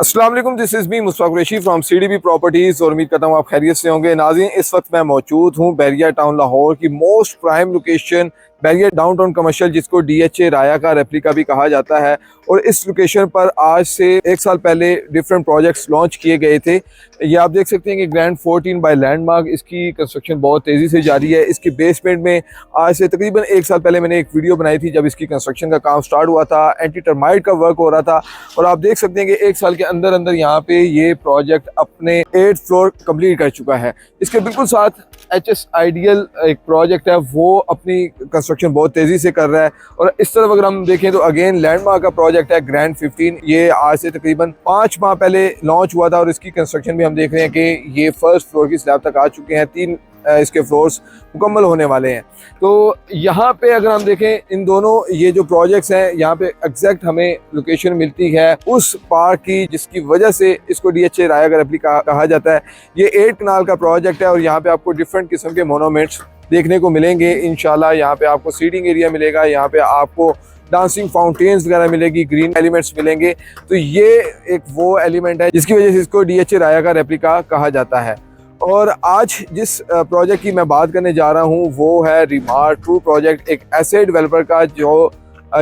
अस्सलाम वालेकुम, this is me Mustafa Qureshi from CDB properties और उम्मीद करता हूँ आप खैरियत से होंगे। नाज़रीन, इस वक्त मैं मौजूद हूँ बैरिया टाउन लाहौर की most prime location Bahria downtown commercial, जिसको डीएचए राया का रेप्लिका भी कहा जाता है। और इस लोकेशन पर आज से 1 साल पहले डिफरेंट प्रोजेक्ट्स लॉन्च किए गए थे। ये आप देख सकते हैं कि ग्रैंड 14 बाय लैंडमार्क, इसकी कंस्ट्रक्शन बहुत तेज़ी से जारी है। इसके बेसमेंट में आज से तकरीबन 1 साल पहले मैंने एक वीडियो बनाई थी जब इसकी कंस्ट्रक्शन का काम स्टार्ट हुआ था। एंटी टर्माइट का वर्क हो रहा था और आप देख सकते हैं कि 1 साल के अंदर अंदर यहाँ पे ये प्रोजेक्ट अपने 8th फ्लोर कंप्लीट कर चुका है। इसके बिल्कुल साथ HS आइडियल एक प्रोजेक्ट है, वो अपनी कंस्ट्रक्शन बहुत तेज़ी से कर रहा है। और इस तरफ अगर हम देखें तो अगेन लैंडमार्क का प्रोजेक्ट है ग्रैंड 15। ये आज से तकरीबन 5 माह पहले लॉन्च हुआ था और इसकी कंस्ट्रक्शन भी हम देख रहे हैं कि ये फर्स्ट फ्लोर की स्लैब तक आ चुके हैं। 3 इसके फ्लोर्स मुकम्मल होने वाले हैं। तो यहाँ पे अगर हम देखें इन दोनों ये जो प्रोजेक्ट्स हैं, यहाँ पे एग्जैक्ट हमें लोकेशन मिलती है उस पार्क की जिसकी वजह से इसको डीएचए राया का रेप्लिका कहा जाता है। ये 8 कनाल का प्रोजेक्ट है और यहाँ पे आपको डिफरेंट किस्म के मोनूमेंट्स देखने को मिलेंगे इंशाल्लाह। यहाँ पे आपको सीटिंग एरिया मिलेगा, यहाँ पे आपको डांसिंग फाउंटेन्स वगैरह मिलेगी, ग्रीन एलिमेंट्स मिलेंगे। तो ये एक वो एलिमेंट है जिसकी वजह से इसको डीएचए राया का रेप्लिका कहा जाता है। और आज जिस प्रोजेक्ट की मैं बात करने जा रहा हूँ वो है रीमार ट्रू प्रोजेक्ट, एक ऐसे डेवलपर का जो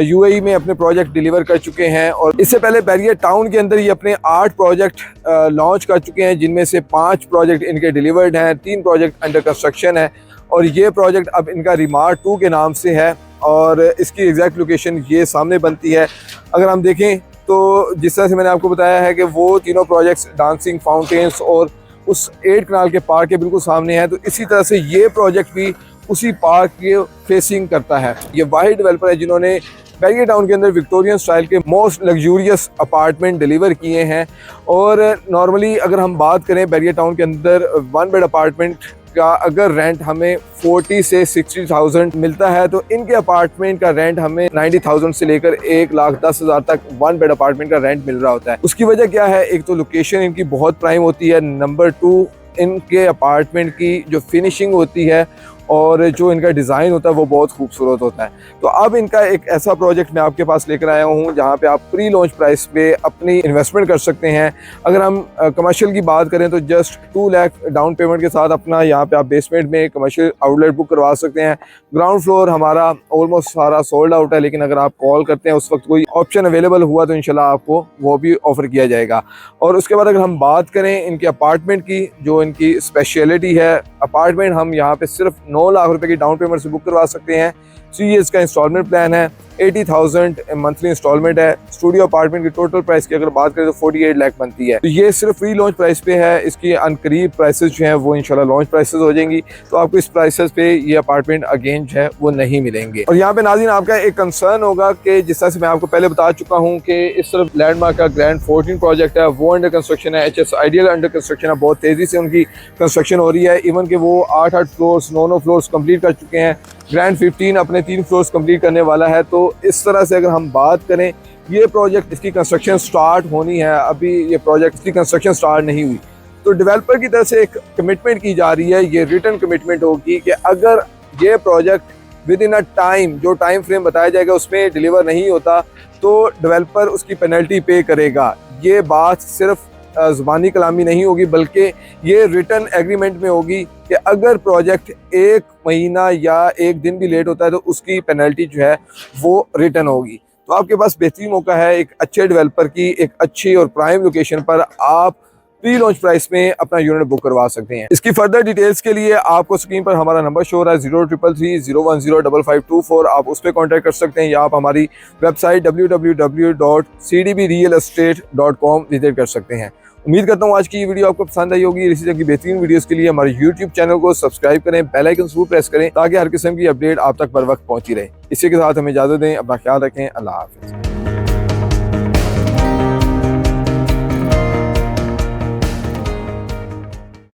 यूएई में अपने प्रोजेक्ट डिलीवर कर चुके हैं। और इससे पहले बैरिया टाउन के अंदर ये अपने 8 प्रोजेक्ट लॉन्च कर चुके हैं, जिनमें से 5 प्रोजेक्ट इनके डिलीवर्ड हैं, 3 प्रोजेक्ट अंडर कंस्ट्रक्शन है और ये प्रोजेक्ट अब इनका रीमार 2 के नाम से है। और इसकी एग्जैक्ट लोकेशन ये सामने बनती है। अगर हम देखें तो जिस तरह से मैंने आपको बताया है कि वो तीनों प्रोजेक्ट्स डांसिंग फाउंटेन्स और उस 8 कनाल के पार्क के बिल्कुल सामने है, तो इसी तरह से ये प्रोजेक्ट भी उसी पार्क के फेसिंग करता है। ये वाहिद डेवलपर है जिन्होंने बैरिया टाउन के अंदर विक्टोरियन स्टाइल के मोस्ट लग्जूरियस अपार्टमेंट डिलीवर किए हैं। और नॉर्मली अगर हम बात करें बैरिया टाउन के अंदर 1 बेड अपार्टमेंट का अगर रेंट हमें 40 से 60,000 मिलता है, तो इनके अपार्टमेंट का रेंट हमें 90,000 से लेकर 1,10,000 तक 1 बेड अपार्टमेंट का रेंट मिल रहा होता है। उसकी वजह क्या है? एक तो लोकेशन इनकी बहुत प्राइम होती है, नंबर 2 इनके अपार्टमेंट की जो फिनिशिंग होती है और जो इनका डिज़ाइन होता है वो बहुत खूबसूरत होता है। तो अब इनका एक ऐसा प्रोजेक्ट मैं आपके पास लेकर आया हूँ जहाँ पे आप प्री लॉन्च प्राइस पे अपनी इन्वेस्टमेंट कर सकते हैं। अगर हम कमर्शियल की बात करें तो जस्ट 2 लाख डाउन पेमेंट के साथ अपना यहाँ पे आप बेसमेंट में कमर्शियल आउटलेट बुक करवा सकते हैं। ग्राउंड फ्लोर हमारा ऑलमोस्ट सारा सोल्ड आउट है, लेकिन अगर आप कॉल करते हैं उस वक्त कोई ऑप्शन अवेलेबल हुआ तो इंशाल्लाह आपको वो भी ऑफर किया जाएगा। और उसके बाद अगर हम बात करें इनके अपार्टमेंट की, जो इनकी स्पेशलिटी है, अपार्टमेंट हम यहाँ पे सिर्फ 9 लाख रुपए की डाउन पेमेंट से बुक करवा सकते हैं। 3 ईयर्स का इंस्टॉलमेंट प्लान है, 80,000 मंथली इंस्टॉलमेंट है। स्टूडियो अपार्टमेंट की टोटल प्राइस की अगर बात करें तो 48 लाख बनती है। तो ये सिर्फ फ्री लॉन्च प्राइस पे है। इसकी अनकरीब प्राइसेस जो हैं वो इंशाल्लाह लॉन्च प्राइसेस हो जाएंगी, तो आपको इस प्राइसेस पे ये अपार्टमेंट अगेन जो है वो नहीं मिलेंगे। और यहाँ पे नाज़रीन आपका एक कंसर्न होगा कि जिस तरह से मैं आपको पहले बता चुका हूँ कि इस तरफ लैंडमार्क का ग्रैंड 14 प्रोजेक्ट है, वो अंडर कंस्ट्रक्शन है। HS आइडियल अंडर कंस्ट्रक्शन है, बहुत तेज़ी से उनकी कंस्ट्रक्शन हो रही है। इवन कि वो 8 फ्लोर्स 9 फ्लोर्स कंप्लीट कर चुके हैं। ग्रैंड 15 अपने 3 फ्लोर्स कंप्लीट करने वाला है। तो इस तरह से अगर हम बात करें, ये प्रोजेक्ट इसकी कंस्ट्रक्शन स्टार्ट होनी है, अभी ये प्रोजेक्ट की कंस्ट्रक्शन स्टार्ट नहीं हुई। तो डेवलपर की तरफ से एक कमिटमेंट की जा रही है, ये रिटन कमिटमेंट होगी कि अगर ये project with in a time, जो टाइम फ्रेम बताया जाएगा उसमें डिलीवर नहीं होता तो डेवलपर उसकी पेनल्टी पे करेगा। ये बात सिर्फ ज़ुबानी कलामी नहीं होगी, बल्कि ये रिटन एग्रीमेंट में होगी कि अगर प्रोजेक्ट 1 महीना या 1 दिन भी लेट होता है तो उसकी पेनल्टी जो है वो रिटन होगी। तो आपके पास बेहतरीन मौका है एक अच्छे डेवलपर की एक अच्छी और प्राइम लोकेशन पर आप प्री लॉन्च प्राइस में अपना यूनिट बुक करवा सकते हैं। इसकी फर्दर डिटेल्स के लिए आपको स्क्रीन पर हमारा नंबर शो हो रहा है 0333010554। आप उस पर कॉन्टैक्ट कर सकते हैं या आप हमारी वेबसाइट www.cdbrealestate.com विजिट कर सकते हैं। उम्मीद करता हूँ आज की ये वीडियो आपको पसंद आई होगी। इसी तरह की बेहतरीन वीडियोस के लिए हमारे YouTube चैनल को सब्सक्राइब करें, बेल आइकन जरूर प्रेस करें ताकि हर किस्म की अपडेट आप तक बर वक्त पहुंची रहे। इसी के साथ हमें इजाजत दें, अपना ख्याल रखें, अल्लाह हाफिज़।